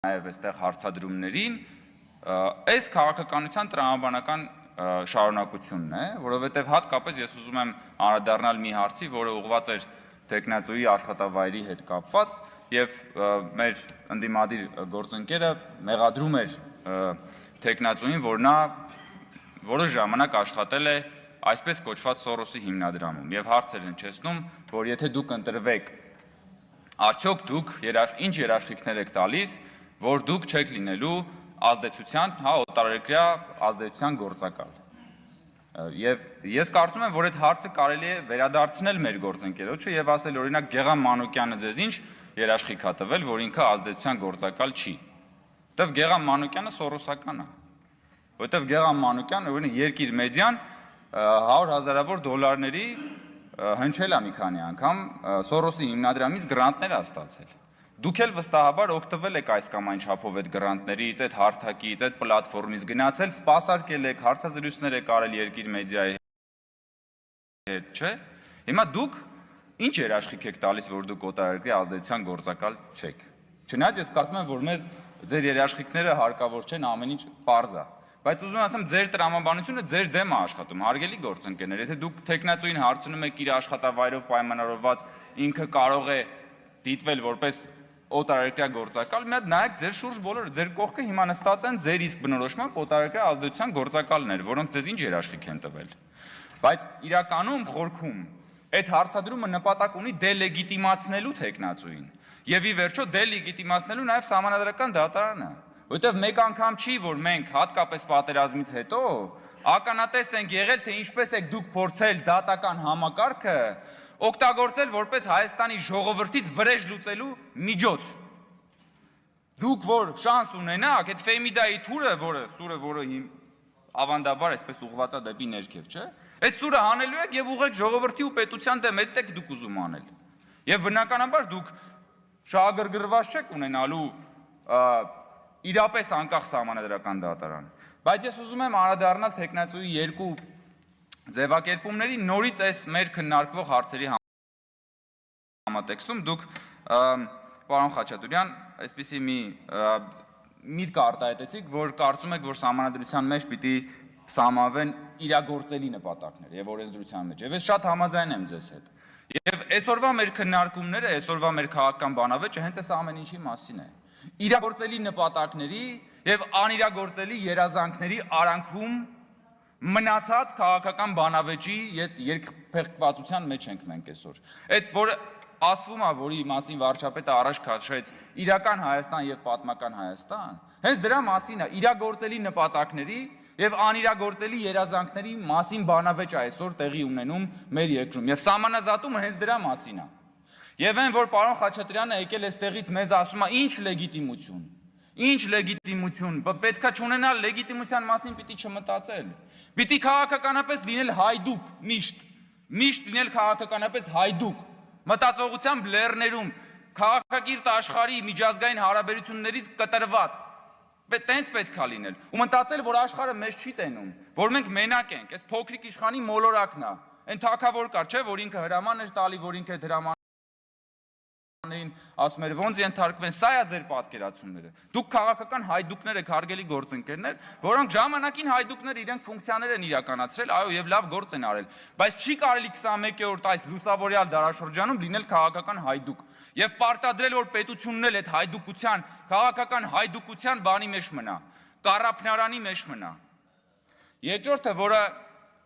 նաև այստեղ հարցադրումներին, այս քաղաքականության տրամաբանական շարունակությունն է, որովհետև հատկապես ես ուզում եմ անդրադառնալ մի հարցի, որը ուղղված էր տեխնացուի աշխատավայրի հետ կապված, եւ մեր ընդդիմադիր գործընկերը մեղադրում էր տեխնացուին, որ նա որոշ ժամանակ աշխատել է այսպես կոչված Սորոսի հիմնադրամում եւ հարց էր հնչեցնում, որ եթե դուք ընտրվեք, արդյոք դուք ինչ երաշխիքներ եք տալիս, որ դուք չեք լինելու ազդեցության, օտարերկրյա ազդեցության գործակալ։ Եվ ես կարծում եմ, որ այդ հարցը կարելի է վերադարձնել մեր գործընկերոջը եւ ասել, օրինակ Գեղամ Մանուկյանը ձեզ ինչ երաշխիք է տվել, որ ինքը ազդեցության գործակալ չի։ Որտեւ Գեղամ Մանուկյանը սորոսական է։ Որտեւ Գեղամ Մանուկյանը, օրինակ Երկիր մեդիան 100,000-ավոր դոլարների հնչել է մի քանի անգամ Սորոսի հիմնադրամից գրանտներ է ստացել։ Դուք էլ վստահաբար օգտվել եք այս կամ այն չափով այդ գրանտներից, այդ հարթակից, այդ պլատֆորմից գնացել, սպասարկել եք, հարցազրույցներ եք արել Երկիր մեդիայի հետ, չէ՞։ Հիմա դուք ինչ երաշխիք եք տալիս, որ դուք օտարերկրյա ազդեցության գործակալ չեք։ Չնայած ես կարծում եմ, որ մեզ ձեր երաշխիքները հարկավոր չեն, ամեն ինչ պարզ է։ Բայց ուզում եմ ասեմ, ձեր տրամաբանությունը ձեր դեմ է աշխատում, հարգելի գործընկերներ, եթե դուք տեխնացուին հարցնում եք իր աշխատավայրով պայմանավորված, ինքը կարող է դիտվել որպես օտարերկրյա գործակալ, մի հատ նայեք ձեր շուրջ բոլորը, ձեր կողքը հիմա նստած են ձեր իսկ բնորոշմամբ օտարերկրյա ազդեցության գործակալներ, որոնք ձեզ ինչ երաշխիք են տվել։ Բայց իրականում խորքում այդ հարցադրումը նպատակ ունի դելեգիտիմացնելու տեխնացուին եւ ի վերջո դելեգիտիմացնելու նաեւ սահմանադրական դատարանը, որովհետեւ մեկ անգամ չի, որ մենք հատկապես պատերազմից հետո ականատես ենք եղել, թե ինչպես եք դուք փորձել դատական համակարգը օգտագործել որպես Հայաստանի ժողովրդից վրեժ լուծելու միջոց։ Դուք որ շանս ունենաք, այդ Ֆեմիդայի թուրը, որը ավանդաբար այսպես ուղղված է դեպի ներքև, չէ՞։ Այդ սուրը հանելու եք եւ ուղղեք ժողովրդի ու պետության դեմ, այդ եք դուք ուզում անել։ Եվ բնականաբար դուք շահագրգռված չեք ունենալու իրապես անկախ սահմանադրական դատարան։ Բայց ես ուզում եմ անդրադառնալ տեխնացուի երկու ձևակերպումների նորից այս մեր քննարկվող հարցերի համատեքստում դուք պարոն Խաչատուրյան այսպիսի մի միտք արտահայտեցիք, որ կարծում եք, որ սահմանադրության մեջ պիտի սահմանվեն իրագործելի նպատակներ եւ օրենսդրության մեջ։ Եվ ես շատ համաձայն եմ ձեզ հետ։ Եվ այսօրվա մեր քննարկումները, այսօրվա մեր քաղաքական բանավեճը հենց այս ամեն ինչի մասին է։ Իրագործելի նպատակների եւ անիրագործելի երազանքների արանքում մնացած քաղաքական բանավեճի երկփեղկվածության մեջ ենք մենք այսօր։ Այդ որը ասվում է, որի մասին վարչապետը առաջ քաշեց իրական Հայաստան եւ պատմական Հայաստան, հենց դրա մասին է, իրագործելի նպատակների եւ անիրագործելի երազանքների մասին բանավեճ այսօր տեղի ունենում մեր երկրում։ Եվ սահմանազատումը հենց դրա մասին է։ Եվ այն, որ պարոն Խաչատրյանը եկել էստեղից մեզ ասում է, ինչ լեգիտիմություն, պետքա չունենալ լեգիտիմության մասին պիտի չմտածել։ Պիտի քաղաքականապես լինել հայդուկ, միշտ լինել քաղաքականապես հայդուկ, մտածողությամբ լեռներում, քաղաքակիրթ աշխարհի միջազգային հարաբերություններից կտրված։ Տենց պետք է լինել։ Ու մտածել, որ աշխարհը մեզ չի տենում, որ մենք մենակ ենք, այս փոքրիկ իշխանի մոլորակն է։ Այն թագավոր կար, չէ, որ ինքը հրաման էր տալի, որ ինքը հրաման ասում էր ոնց ենթարկվեն, սա է ձեր պատկերացումները։ Դուք քաղաքական հայդուկներ եք, հարգելի գործընկերներ, որոնք ժամանակին հայդուկները իրենք ֆունկցիաներ են իրականացրել, այո, եւ լավ գործ են արել, բայց չի կարելի 21-րդ այս լուսավորյալ դարաշրջանում լինել քաղաքական հայդուկ եւ պարտադրել, որ պետությունն էլ այդ հայդուկության, քաղաքական հայդուկության բանի մեջ մնա, կառափնարանի մեջ մնա։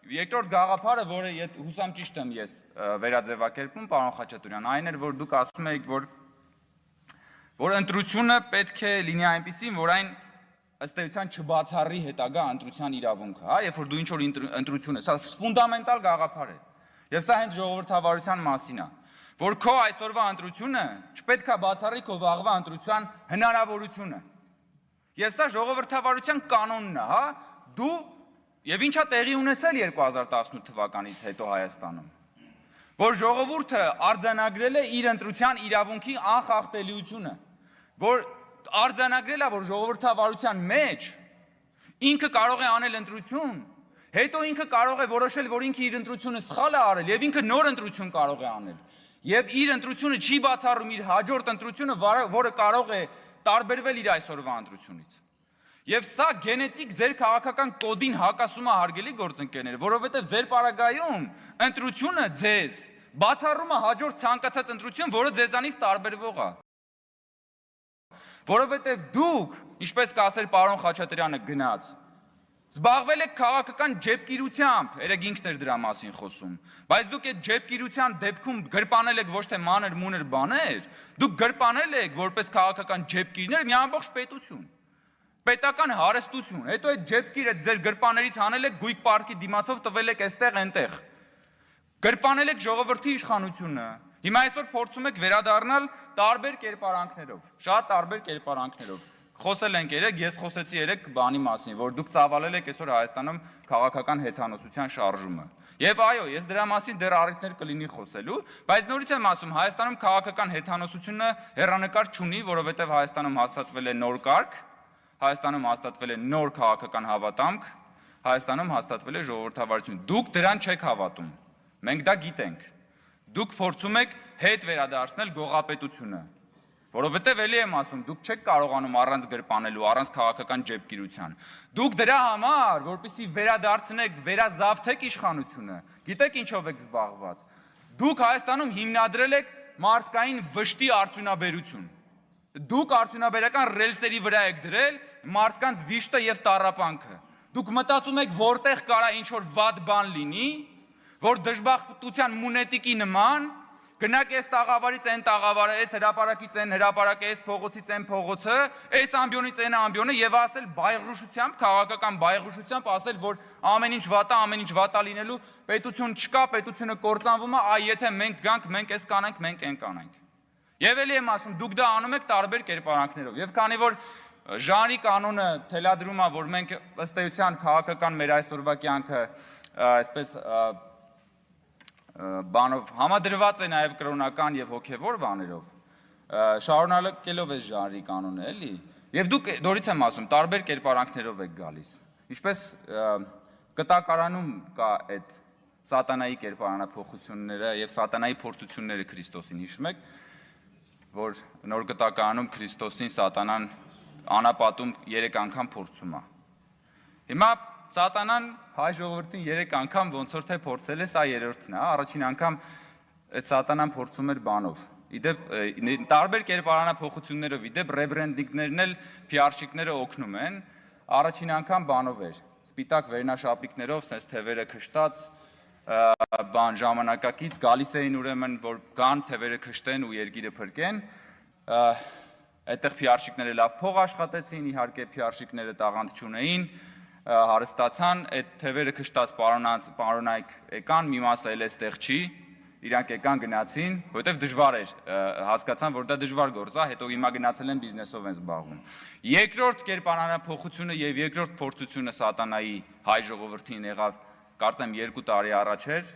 Երկրորդ գաղափարը, որը հուսամ ճիշտ եմ ես վերաձևակերպում, պարոն Խաչատուրյան, այն էր, որ դուք ասում եք, որ ընտրությունը պետք է լինի այնպիսին, որ այն ըստ էության չբացառի հետագա ընտրության իրավունքը, հա, երբ որ դու ինչ-որ ընտրություն ես, սա ֆունդամենտալ գաղափար է։ Եվ սա հենց ժողովրդավարության մասին է, որ քո այսօրվա ընտրությունը չպետք է բացառի քո վաղվա ընտրության հնարավորությունը։ Եվ սա ժողովրդավարության կանոնն է, հա, դու Եվ ինչա տեղի ունեցել 2018 թվականից հետո Հայաստանում, որ ժողովուրդը արձանագրել է իր ընտրության իրավունքի անխախտելիությունը, որ արձանագրել է, որ ժողովրդավարության մեջ ինքը կարող է անել ընտրություն, հետո ինքը կարող է որոշել, որ ինքը իր ընտրությունը սխալ է արել եւ ինքը նոր ընտրություն կարող է անել։ Եվ իր ընտրությունը չի բացառում իր հաջորդ ընտրությունը, որը կարող է տարբերվել իր այսօրվա ընտրությունից։ Եվ սա գենետիկ ձեր քաղաքական կոդին հակասում է, հարգելի գործընկերներ, որովհետև ձեր պարագայում ընտրությունը ձեզ բացառում է հաջորդ ցանկացած ընտրություն, որը ձեզանից տարբերվող է։ Որովհետև դուք, ինչպես կասեր պարոն Խաչատրյանը գնաց, զբաղվել եք քաղաքական ջեպկիրությամբ, երեք ինքն էր դրա մասին խոսում, բայց դուք այդ ջեպկիրության դեպքում գրպանել եք ոչ թե մանր-մունր բաներ, դուք գրպանել եք որպես քաղաքական ջեպկիրներ մի ամբողջ պետություն, պետական հարստություն, հետո այդ ջեպկիրը ձեր գրպաներից հանել եք գույք պարկի դիմացով տվել եք այստեղ այնտեղ, գրպանել եք ժողովրդի իշխանությունը, հիմա այսօր փորձում եք վերադառնալ տարբեր կերպարանքներով, շատ տարբեր կերպարանքներով։ Խոսել ենք երեք, ես խոսեցի երեք բանի մասին, որ դուք ծավալել եք այսօր Հայաստանում քաղաքական հեթանոսության շարժումը։ Եվ այո, ես դրա մասին դեռ առիթներ կլինի խոսելու, բայց նորից եմ ասում, Հայաստանում քաղաքական հեթանոսությունը հեռանկար չունի, որովհետև Հայաստանում հաստատվել է նոր կարգ, Հայաստանում հաստատվել է նոր քաղաքական հավատամք, Հայաստանում հաստատվել է ժողովրդավարություն։ Դուք դրան չեք հավատում։ Մենք դա գիտենք։ Դուք փորձում եք հետ վերադարձնել գողապետությունը, որովհետև էլի եմ ասում, դուք չեք կարողանում առանց գրպանելու, առանց քաղաքական ջեպկիրության։ Դուք դրա համար, որպեսզի վերադարձնեք, վերազավթեք իշխանությունը, գիտեք ինչով եք զբաղված։ Դուք Հայաստանում հիմնադրել եք մարդկային վշտի արդյունաբերություն։ Դուք արդյունաբերական ռելսերի վրա եք դրել մարդկանց վիշտը եւ տառապանքը։ Դուք մտածում եք որտեղ կարա ինչ-որ վատ բան լինի, որ դժբախտության մունետիկի նման գնաք այս տաղավարից այն տաղավարը, այս հրապարակից այն հրապարակը, այս փողոցից այն փողոցը, այս ամբիոնից այն ամբիոնը եւ ասել բայղրուշությամբ, քաղաքական բայղրուշությամբ ասել, որ ամեն ինչ վատ է, ամեն ինչ վատ է լինելու, պետություն չկա, պետությունը կործանվում է, այ եթե մենք գանք, մենք այս կանենք, մենք այն կանենք։ Եվ էլի եմ ասում, դուք դա անում եք տարբեր կերպարանքներով։ Եվ քանի որ ժանրի կանոնը թելադրում է, որ մենք ըստ էության քաղաքական մեր այսօրվա կյանքը այսպես բանով համադրված է նաև կրոնական եւ հոգեվոր բաներով, շարունակելով այս ժանրի կանոնը, էլի։ Եվ դուք նորից եմ ասում, տարբեր կերպարանքներով եք գալիս։ Ինչպես կտակարանում կա այդ սատանայի կերպարանափոխությունները եւ սատանայի փորձությունները Քրիստոսին, հիշում եք, որ նոր կտակարանում Քրիստոսին սատանան անապատում 3 անգամ փորձում է։ Հիմա սատանան հայ ժողովրդին 3 անգամ ոնց որ թե փորձել է, սա երրորդն է, առաջին անգամ այդ սատանան փորձում էր բանով։ Իդեպ տարբեր կերպարանափոխություններով, իդեպ ռեբրենդինգներն էլ PR-շիկները օգնում են։ Առաջին անգամ բանով էր, սպիտակ վերնաշապիկներով, sense թևերը քշտած, բան ժամանակակից գալիս էին ուրեմն, որ կան թևերը քշտեն ու երկիրը փրկեն։ Այդտեղ PR-շիկները լավ փող աշխատեցին, իհարկե PR-շիկները տաղանդ չունեին, հարստացան, այդ թևերը քշտած պարոնայք եկան, մի մասը էլ էստեղ չի, իրանք եկան գնացին, որովհետև դժվար էր, հասկացան, որ դա դժվար գործ է, հետո հիմա գնացել են բիզնեսով են զբաղվում։ Երկրորդ կերպարանափոխությունը եւ երկրորդ փորձությունը սատանայի հայ ժողովրդին եղավ, կարծեմ 2 տարի առաջ էր,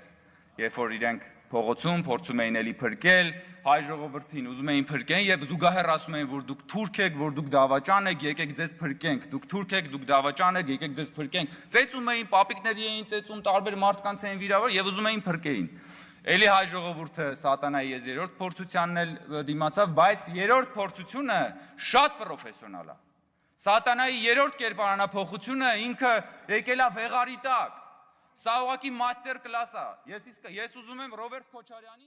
երբ որ իրենք փողոցում փորձում էին էլի փրկել հայ ժողովրդին, ուզում էին փրկեն եւ զուգահեռ ասում էին, որ դուք թուրք եք, որ դուք դավաճան եք, եկեք ձեզ փրկենք, դուք թուրք եք, դուք դավաճան եք, եկեք ձեզ փրկենք։ Ծեծում էին, պապիկների էին ծեծում, տարբեր մարդկանց էին վիրավորում եւ ուզում էին փրկեին։ Էլի հայ ժողովուրդը սատանայի ես երրորդ փորձությանն էլ դիմացավ, բայց երրորդ փորձությունը շատ պրոֆեսիոնալ է։ Սատանայի երրորդ կերպարանափոխությունը ինքը եկել է վեղարի տակ։ Սա ուղղակի մաստեր կլաս է։ Ես ուզում եմ Ռոբերտ Քոչարյանին